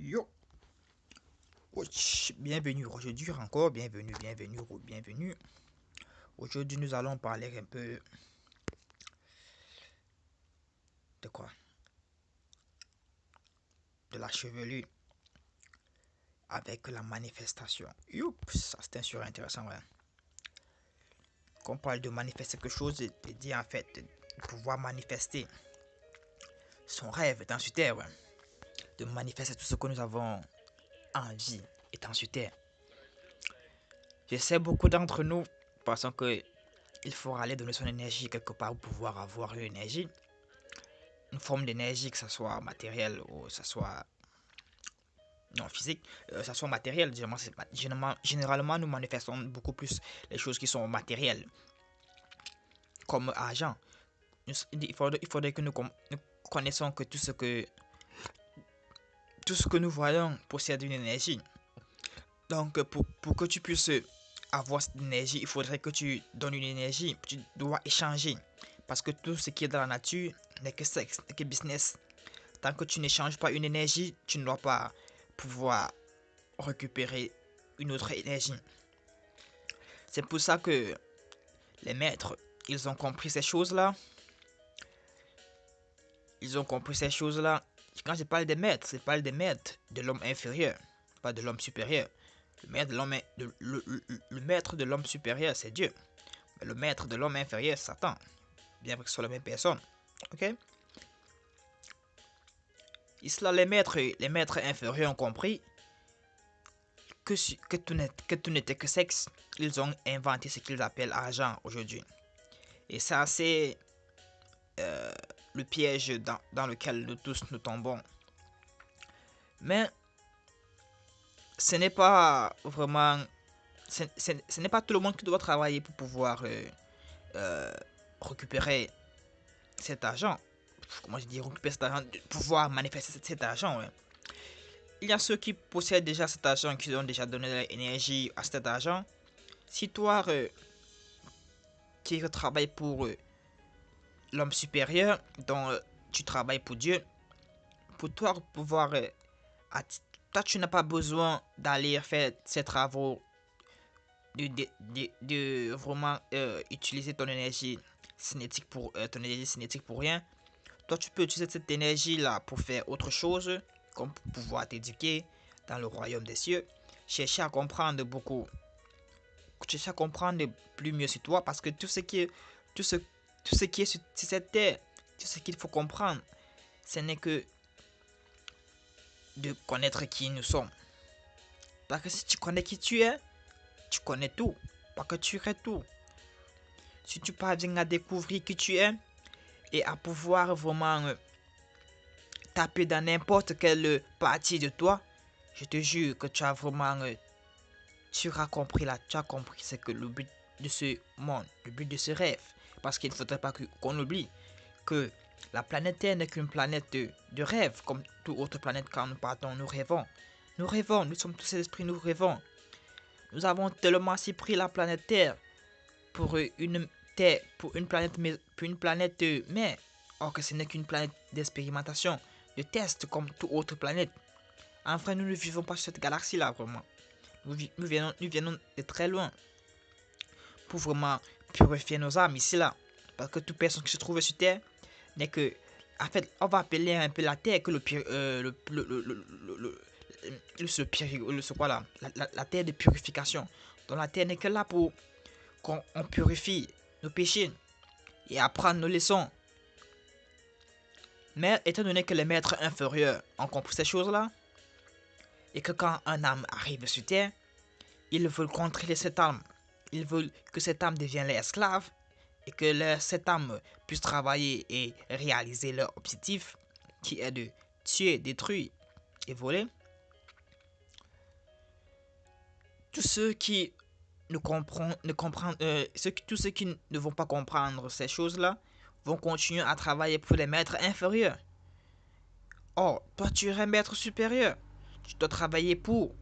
Yo, wesh, bienvenue aujourd'hui encore, bienvenue. Aujourd'hui, nous allons parler un peu de quoi? De la chevelure avec la manifestation. Youp, ça c'est un sujet intéressant, ouais. Quand on parle de manifester quelque chose, de dire en fait, de pouvoir manifester son rêve étant sur terre, ouais. De manifester tout ce que nous avons envie étant sur terre. Je sais beaucoup d'entre nous pensons que il faut aller donner son énergie quelque part pour pouvoir avoir une énergie. Une forme d'énergie, que ce soit matériel ou que ce soit non physique, ça soit matériel. Généralement, nous manifestons beaucoup plus les choses qui sont matérielles, comme argent. Il faudrait que nous connaissons que tout ce que nous voyons possède une énergie. Donc, pour que tu puisses avoir cette énergie, il faudrait que tu donnes une énergie. Tu dois échanger. Parce que tout ce qui est dans la nature n'est que sexe, n'est que business. Tant que tu n'échanges pas une énergie, tu ne dois pas pouvoir récupérer une autre énergie. C'est pour ça que les maîtres, ils ont compris ces choses-là. Quand je parle des maîtres, je parle des maîtres de l'homme inférieur, pas de l'homme supérieur. Le maître de l'homme supérieur, c'est Dieu. Mais le maître de l'homme inférieur, c'est Satan. Bien que ce soit la même personne. Ok? Ici, les maîtres inférieurs ont compris que tout n'était que sexe. Ils ont inventé ce qu'ils appellent argent aujourd'hui. Et ça, c'est le piège dans lequel nous tous nous tombons. Mais ce n'est pas vraiment... Ce n'est pas tout le monde qui doit travailler pour pouvoir euh, récupérer cet argent. Comment je dis récupérer cet argent, pouvoir manifester cet argent, ouais. Il y a ceux qui possèdent déjà cet argent, qui ont déjà donné de l'énergie à cet argent. Si toi, qui travailles pour l'homme supérieur, dont tu travailles pour Dieu, pour toi pouvoir... toi, tu n'as pas besoin d'aller faire ces travaux, de vraiment utiliser ton énergie cinétique pour rien. Toi, tu peux utiliser cette énergie-là pour faire autre chose, comme pour pouvoir t'éduquer dans le royaume des cieux. Chercher à comprendre beaucoup. Chercher à comprendre plus mieux sur toi, parce que tout ce qui est sur cette terre, tout ce qu'il faut comprendre, ce n'est que de connaître qui nous sommes. Parce que si tu connais qui tu es, tu connais tout. Parce que tu es tout. Si tu parviens à découvrir qui tu es et à pouvoir vraiment taper dans n'importe quelle partie de toi, je te jure que tu as vraiment tu as compris c'est que le but de ce monde, le but de ce rêve. Parce qu'il ne faudrait pas qu'on oublie que la planète Terre n'est qu'une planète de rêve, comme toute autre planète. Quand nous partons, nous rêvons. Nous rêvons, nous sommes tous esprits, nous rêvons. Nous avons tellement si pris la planète Terre pour une Terre, pour une planète mais or que ce n'est qu'une planète d'expérimentation, de test comme toute autre planète. Enfin, nous ne vivons pas sur cette galaxie-là, vraiment. Nous venons de très loin pour vraiment purifier nos âmes ici là. Parce que toute personne qui se trouve sur Terre n'est que... En fait, on va appeler un peu la Terre que la terre de purification. Donc la terre n'est que là pour qu'on purifie nos péchés et apprendre nos leçons. Mais étant donné que les maîtres inférieurs ont compris ces choses-là, et que quand un âme arrive sur terre, ils veulent contrôler cette âme. Ils veulent que cette âme devienne l'esclave et que cette âme puisse travailler et réaliser leur objectif qui est de tuer, détruire et voler. Tous ceux qui tous ceux qui ne vont pas comprendre ces choses-là vont continuer à travailler pour les maîtres inférieurs. Or, toi tu es un maître supérieur. Tu dois travailler pour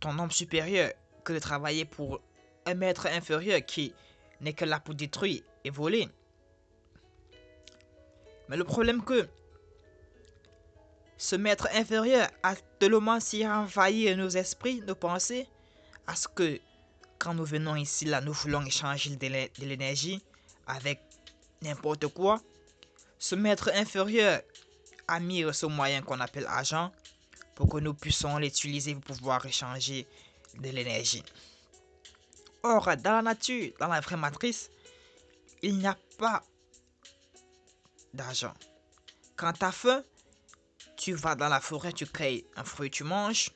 ton homme supérieur que de travailler pour un maître inférieur qui n'est que là pour détruire et voler. Mais le problème que Ce maître inférieur a tellement si envahi nos esprits, nos pensées, à ce que quand nous venons ici, là, nous voulons échanger de l'énergie avec n'importe quoi. Ce maître inférieur a mis ce moyen qu'on appelle argent pour que nous puissions l'utiliser pour pouvoir échanger de l'énergie. Or, dans la nature, dans la vraie matrice, il n'y a pas d'argent. Quand tu as faim, tu vas dans la forêt, tu crées un fruit, tu manges.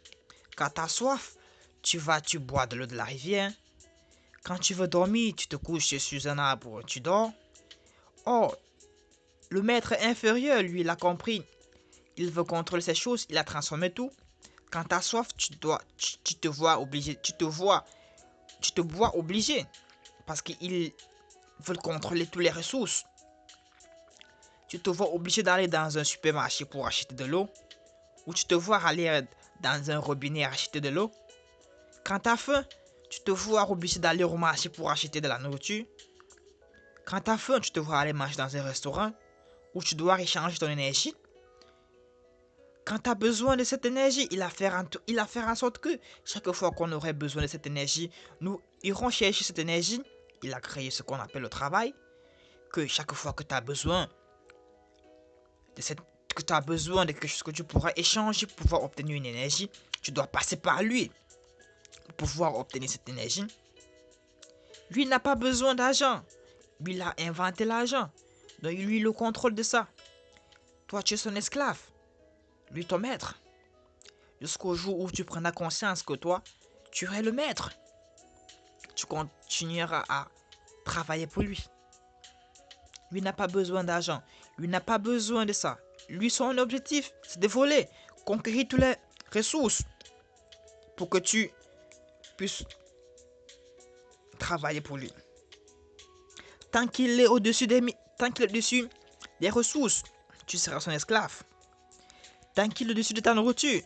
Quand tu as soif, tu vas, tu bois de l'eau de la rivière. Quand tu veux dormir, tu te couches sur un arbre, tu dors. Or, le maître inférieur, lui, il a compris. Il veut contrôler ces choses, il a transformé tout. Quand tu as soif, tu te vois obligé, tu te bois obligé. Parce qu'ils veulent contrôler toutes les ressources. Tu te vois obligé d'aller dans un supermarché pour acheter de l'eau. Ou tu te vois aller dans un robinet acheter de l'eau. Quand tu as faim, tu te vois obligé d'aller au marché pour acheter de la nourriture. Quand tu as faim, tu te vois aller manger dans un restaurant où tu dois échanger ton énergie. Quand tu as besoin de cette énergie, il a fait en sorte que chaque fois qu'on aurait besoin de cette énergie, nous irons chercher cette énergie. Il a créé ce qu'on appelle le travail. Que chaque fois que tu as besoin de quelque chose que tu pourras échanger pour pouvoir obtenir une énergie, tu dois passer par lui pour pouvoir obtenir cette énergie. Lui n'a pas besoin d'argent. Lui, il a inventé l'argent. Donc, lui, le contrôle de ça. Toi, tu es son esclave. Lui, ton maître. Jusqu'au jour où tu prendras conscience que toi, tu es le maître. Tu continueras à travailler pour lui. Lui n'a pas besoin d'argent. Lui n'a pas besoin de ça. Lui, son objectif, c'est de voler, conquérir toutes les ressources pour que tu puisses travailler pour lui. Tant qu'il est au-dessus des ressources, tu seras son esclave. Tant qu'il est au-dessus de ta nourriture,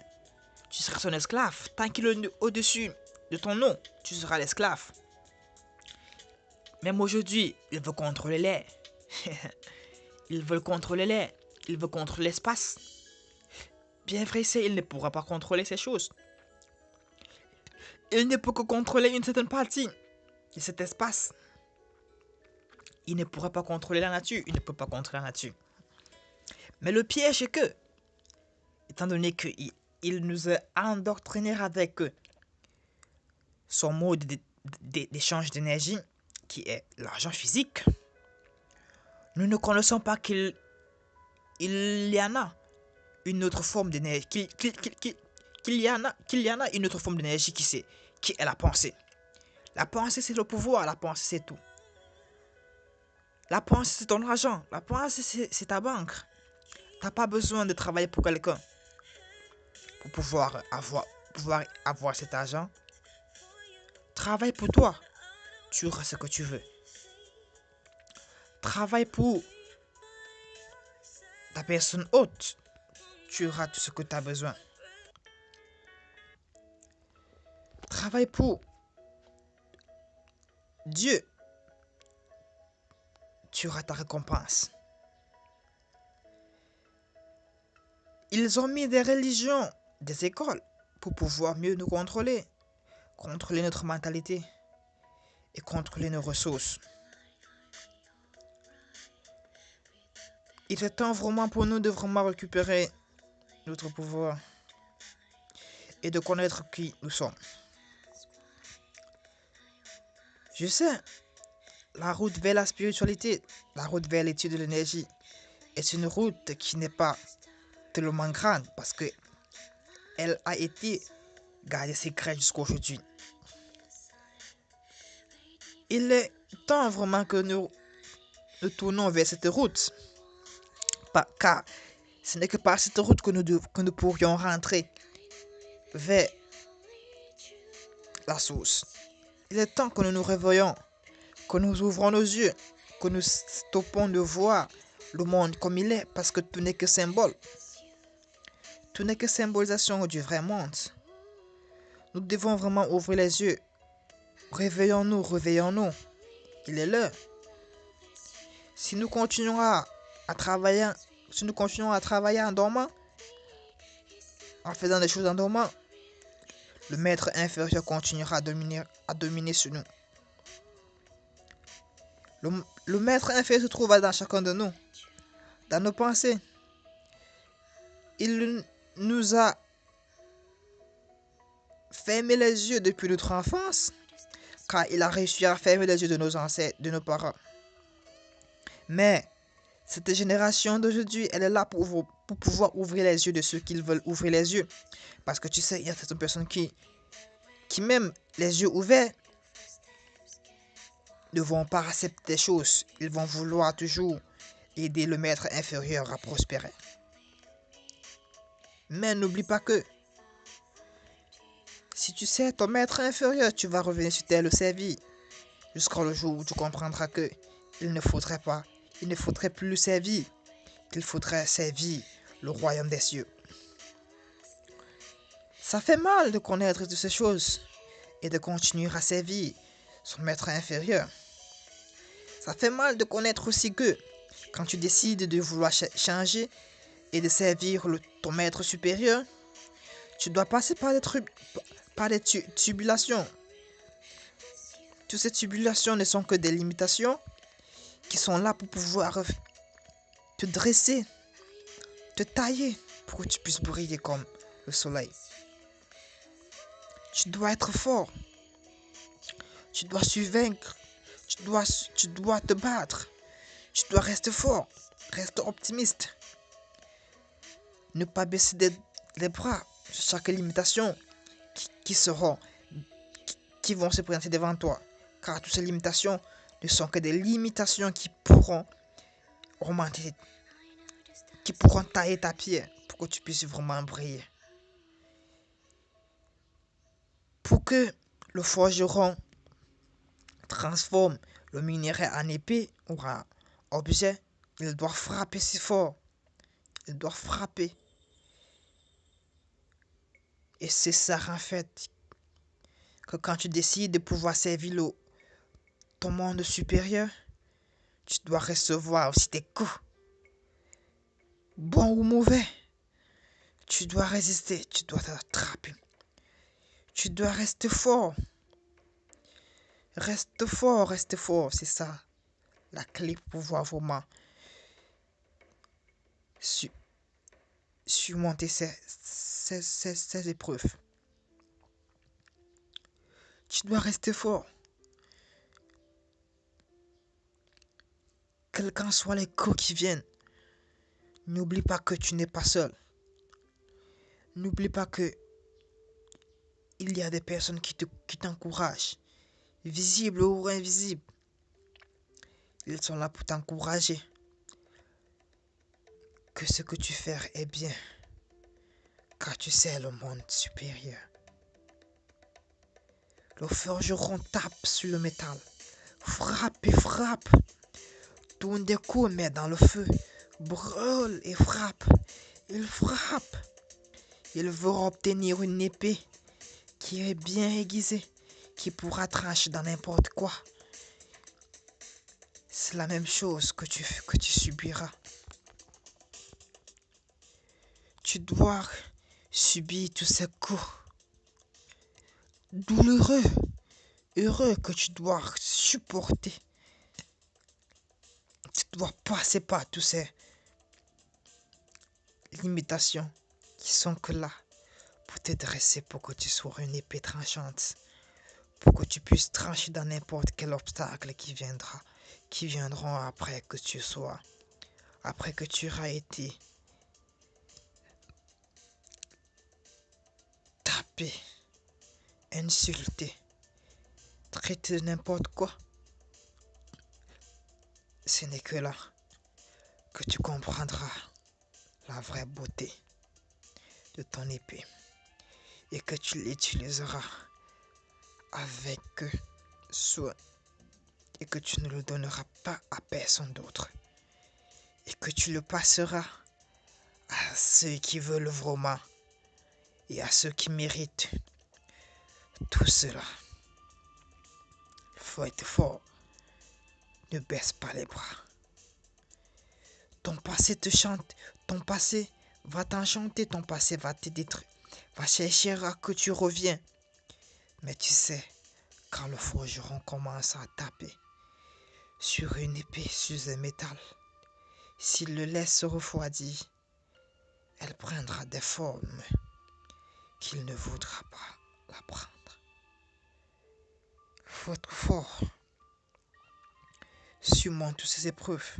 tu seras son esclave. Tant qu'il est au-dessus de ton nom, tu seras l'esclave. Même aujourd'hui, il veut contrôler l'air. Il veut contrôler l'air. Il veut contrôler l'espace. Bien vrai, il ne pourra pas contrôler ces choses. Il ne peut que contrôler une certaine partie de cet espace. Il ne pourra pas contrôler la nature. Il ne peut pas contrôler la nature. Mais le piège est que, étant donné qu'il nous a endoctrinés avec son mode d'échange d'énergie, qui est l'argent physique, nous ne connaissons pas qu'il y en a une autre forme d'énergie, qu'il y en a une autre forme d'énergie qui est la pensée. La pensée, c'est le pouvoir. La pensée, c'est tout. La pensée, c'est ton argent. La pensée, c'est ta banque. T'as pas besoin de travailler pour quelqu'un pour pouvoir avoir cet argent. Travaille pour toi. Tu auras ce que tu veux. Travaille pour ta personne haute. Tu auras tout ce que tu as besoin. Travaille pour Dieu. Tu auras ta récompense. Ils ont mis des religions, des écoles, pour pouvoir mieux nous contrôler notre mentalité et contrôler nos ressources. Il est temps vraiment pour nous de vraiment récupérer notre pouvoir et de connaître qui nous sommes. Je sais, la route vers la spiritualité, la route vers l'étude de l'énergie, est une route qui n'est pas tellement grande parce que elle a été gardée secrète jusqu'à aujourd'hui. Il est temps vraiment que nous tournons vers cette route, car ce n'est que par cette route que nous pourrions rentrer vers la source. Il est temps que nous nous réveillons, que nous ouvrons nos yeux, que nous stoppons de voir le monde comme il est, parce que tout n'est que symbole. Tout n'est que symbolisation du vrai monde. Nous devons vraiment ouvrir les yeux. Réveillons-nous, réveillons-nous. Il est l'heure. Si nous continuons à travailler en dormant, En faisant des choses en dormant, le maître inférieur continuera à dominer sur nous. Le maître inférieur se trouve dans chacun de nous, dans nos pensées. Il nous a fermé les yeux depuis notre enfance, car il a réussi à fermer les yeux de nos ancêtres, de nos parents. Mais cette génération d'aujourd'hui, elle est là pour pouvoir ouvrir les yeux de ceux qui veulent ouvrir les yeux. Parce que tu sais, il y a certaines personnes qui même les yeux ouverts, ne vont pas accepter des choses. Ils vont vouloir toujours aider le maître inférieur à prospérer. Mais n'oublie pas que si tu sais ton maître inférieur, tu vas revenir sur terre le servir. Jusqu'au jour où tu comprendras que il ne faudrait plus le servir, qu'il faudrait servir le royaume des cieux. Ça fait mal de connaître toutes ces choses et de continuer à servir son maître inférieur. Ça fait mal de connaître aussi que quand tu décides de vouloir changer et de servir ton maître supérieur, tu dois passer par des tribulations. Toutes ces tribulations ne sont que des limitations qui sont là pour pouvoir te dresser, te tailler pour que tu puisses briller comme le soleil. Tu dois être fort. Tu dois survaincre. Tu dois te battre. Tu dois rester fort. Reste optimiste. Ne pas baisser les bras sur chaque limitation qui vont se présenter devant toi. Car toutes ces limitations ne sont que des limitations qui pourront augmenter, qui pourront tailler ta pierre pour que tu puisses vraiment briller. Pour que le forgeron transforme le minerai en épée ou en objet, il doit frapper si fort. Il doit frapper. Et c'est ça en fait que quand tu décides de pouvoir servir ton monde supérieur, tu dois recevoir aussi des coups. Bon ou mauvais, tu dois résister, tu dois t'attraper. Tu dois rester fort. Reste fort, reste fort. C'est ça la clé pour pouvoir vraiment surmonter ces épreuves. Tu dois rester fort. Quels qu'en soient les coups qui viennent, n'oublie pas que tu n'es pas seul. N'oublie pas que il y a des personnes qui t'encouragent, visibles ou invisibles. Ils sont là pour t'encourager. Que ce que tu fais est bien, car tu sais le monde supérieur. Le forgeron tape sur le métal, frappe et frappe, tourne des coups, met dans le feu, brûle et frappe. Il frappe. Il veut obtenir une épée qui est bien aiguisée, qui pourra trancher dans n'importe quoi. C'est la même chose que tu subiras. Tu dois subir tous ces coups douloureux, heureux que tu dois supporter. Tu dois passer par toutes ces limitations qui sont que là pour te dresser, pour que tu sois une épée tranchante, pour que tu puisses trancher dans n'importe quel obstacle qui viendront après que tu auras été tapé, insulté, traité de n'importe quoi. Ce n'est que là que tu comprendras la vraie beauté de ton épée et que tu l'utiliseras avec soin et que tu ne le donneras pas à personne d'autre et que tu le passeras à ceux qui veulent vraiment et à ceux qui méritent tout cela. Il faut être fort. Ne baisse pas les bras. Ton passé te chante. Ton passé va t'enchanter. Ton passé va te détruire. va chercher à que tu reviens. Mais tu sais, quand le forgeron commence à taper sur une épée, sur un métal, s'il le laisse refroidir, elle prendra des formes qu'il ne voudra pas la prendre. Faut être fort. Surmonte toutes ces épreuves.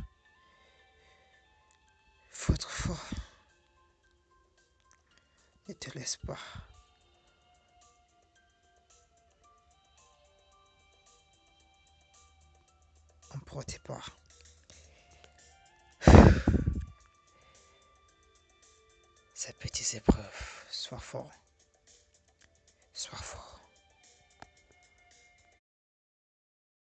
Faut être fort. Ne te laisse pas. Emporter par ces petites épreuves. Sois fort.